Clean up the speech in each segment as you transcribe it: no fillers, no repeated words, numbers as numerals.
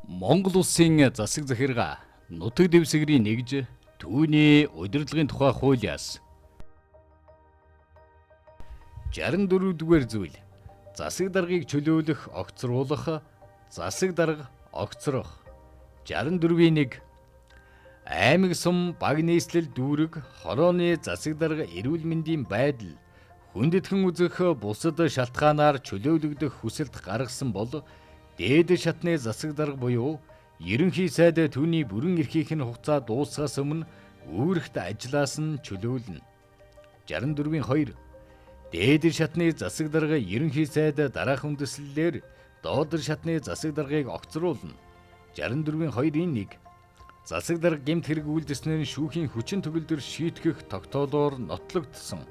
Монгол улсын засаг захиргаа нутаг дэвсгэрийн нэгж түүний удирдлагын тухай хуулиас 64-р зүйл засаг даргыг чөлөөлөх, огцруулах, засаг дарга огцрох. 64-ийн 1 аймаг сум баг нийслэл дүүрэг хорооны засаг дарга эрүүл мэндийн байдал хүндэтгэн үзэх бусад шалтгаанаар чөлөөлөгдөх хүсэлт гаргасан бол дээд шатны засаг дарга буюу ерөнхий сайд түүний бүрэн эрхийнх нь хугацаа дуусахаас өмнө үүрэгт ажиллаас нь чөлөөлнө. 64-ийн 2 дээд шатны засаг дарга ерөнхий сайд дараах үндэслэлээр доод шатны засаг даргыг огцруулна. 64-ийн 2-ийн 1 засаг дарга гэмт хэрэг үйлдэснээр шүүхийн хүчин төгөлдөр шийтгэх тогтоолоор нотлогдсон.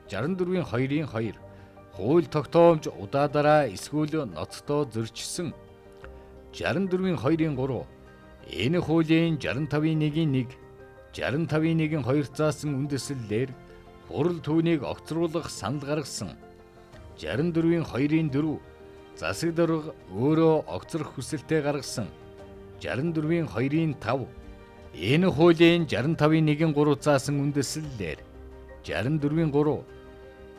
64-ийн 2-ийн 2 хууль тогтоомж удаадараа эсвэл ноцтоо зөрчсөн. 64-ийн 2-ийн 3 энэ хуулийн 65-ийн 1-ийн 1 65-ийн 1-ийн 2 заасан үндэслэлээр хурал түүнийг огцруулах санал гаргасан. 64-ийн 2-ийн 4 засаг дарга өөрөө огцрох хүсэлтээ гаргасан. 64-ийн 2-ийн 5 энэ хуулийн 65-ийн 1-ийн 3 заасан үндэслэлээр 64-ийн 3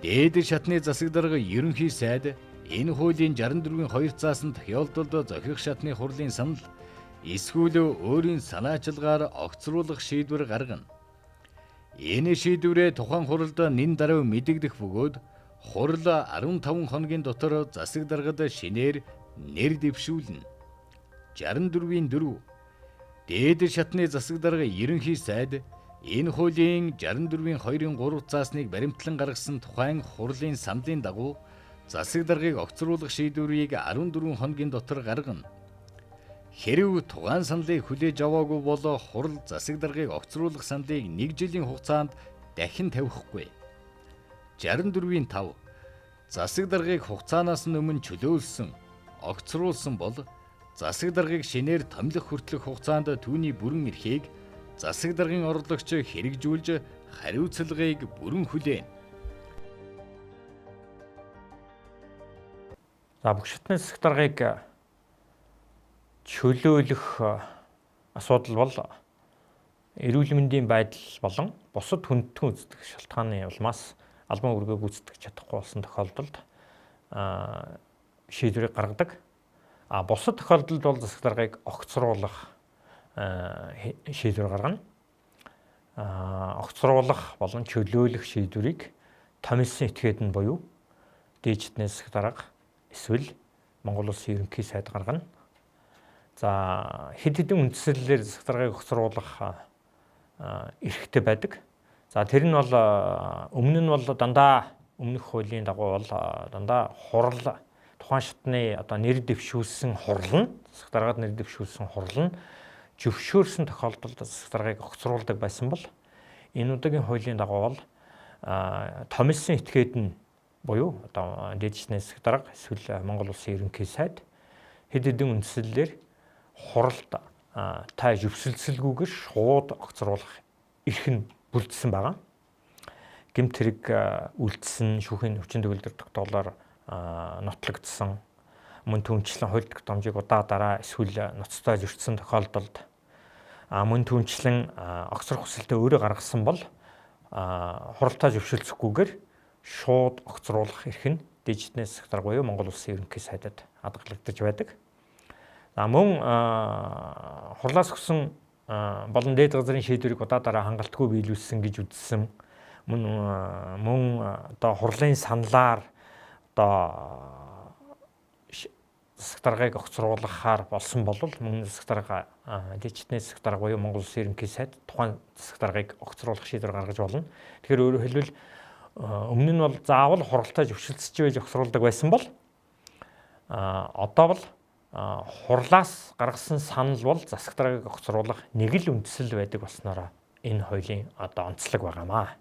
дээд шатны засаг дарга ерөнхий сайд энэ хуулийн 64-ийн 2 заасан тохиолдолд зохих шатны хурлын санал эсвэл өөрийн санаачилгаар огцруулах шийдвэр гаргана. Энэ шийдвэрээ тухайн хуралд нэн даруй мэдэгдэх бөгөөд хурал 15 хоногийн дотор засаг даргад шинээр нэр дэвшүүлнэ. 64-ийн 4 дээд шатны засаг дарга ерөнхий сайд энэ хуулийн 64-ийн 2-ын 3 заасныг баримтлан гаргасан тухайн хурлын саналын дагуу засаг даргыг огцруулах шийдвэрийг 14 хоногийн дотор гаргана. Хэрэв тухайн саналыг хүлээж аваагүй бол хурал засаг даргыг огцруулах саналыг 1 жилийн хугацаанд дахин тавихгүй. 64-ийн 5 засаг даргыг хугацаанаас нь өмнө чөлөөлсөн, огцруулсан бол засаг даргыг шинээр томилох хүртэлх хугацаанд түүний бүрэн эрхийг засаг даргын орлогч хэрэгжүүлж хариуцлагыг бүрэн хүлээнэ. За бүх шатны засаг даргыг чөлөөлөх асуудал бол эрүүл мэндийн байдал болон бусад хүндэтгэн үздэг шалтгааны улмаас албан үүргээ гүйцэтгэж чадахгүй болсон тохиолдолд шийдвэрийг гаргадаг. Бусад тохиолдолд бол засаг даргыг огцруулах шийдвэр гаргана. Огцруулах болон чөлөөлөх шийдвэрийг томилсон этгээд нь буюу дээд шатны засаг дарга эсвэл Монгол Улсын ерөнхий сайд гаргана. За хэд хэдэн үндслэлээр засаг даргыг огцруулах эрхтэй байдаг. За тэр нь бол өмнө нь бол дандаа өмнөх хуулийн дагуу бол дандаа хурал тухайн шатны нэр дэвшүүлсэн хурал нь засаг даргаад нэр дэвшүүлсэн хурал нь зөвшөөрсөн тохиолдолд засаг даргыг огцруулдаг байсан бол энэ удаагийн хуулийн дагуу бол томилсон этгээд нь буюу дээд шатны засаг дарга эсвэл Монгол Улсын ерөнхий сайд хэд хэдэн үндслэлээр хуралд та зөвшөлдсөлгүйгээр шууд огцруулах эрх нь бүрдсэн байгаа. Гэмт хэрэг үйлдсэн шүүхийн хүчин төгөлдөр тогтоолоор нотлогдсон мөн түнчлэн хууль тогтоомжийг удаадараа эсвэл ноцтой зөрчсөн тохиолдолд мөн түнчлэн огцрох хүсэлтээ өөрөө гаргасан бол хуралдаа зөвшөөрсөхгүйгээр шууд огцруулах эрх нь дээд шатны засаг дарга буюу Монгол Улсын ерөнхий сайдад хадгалагдаж байдаг. Мөн хурлаас өгсөн болон дээд газрын шийдвэрийг удаадараа хангалтгүй биелүүлсэн гэж үзсэн мөн хурлын саналаар засаг даргыг огцруулахаар болсон бол мөн засаг дарга дээд шатны засаг дарга буюу Монгол Улсын ерөнхий сайд тухайн засаг даргыг огцруулах шийдвэр гаргаж болно. Тэгэхээр өөрөөр хэлбэл өмнө нь бол заавал хуралтай зөвшөлдсөж байж огцруулдаг байсан бол одоо бол хурлаас гаргасан санал бол засаг даргыг огцруулах нэг л үндсэл байдаг болсноороо энэ хуулийн онцлог байгаамаа.